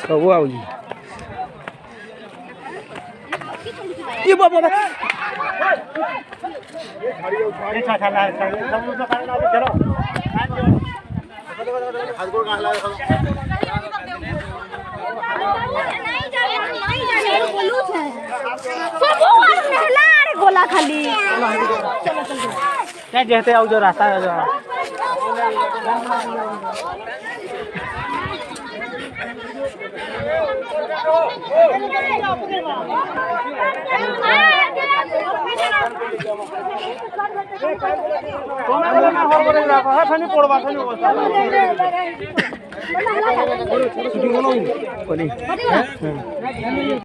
सब आओ जी ये बाबा ये छा ला सब तो खाना चलो हाथ गोड़ कहां ला गोला खाली क्या जहते आओ जो रास्ता है जो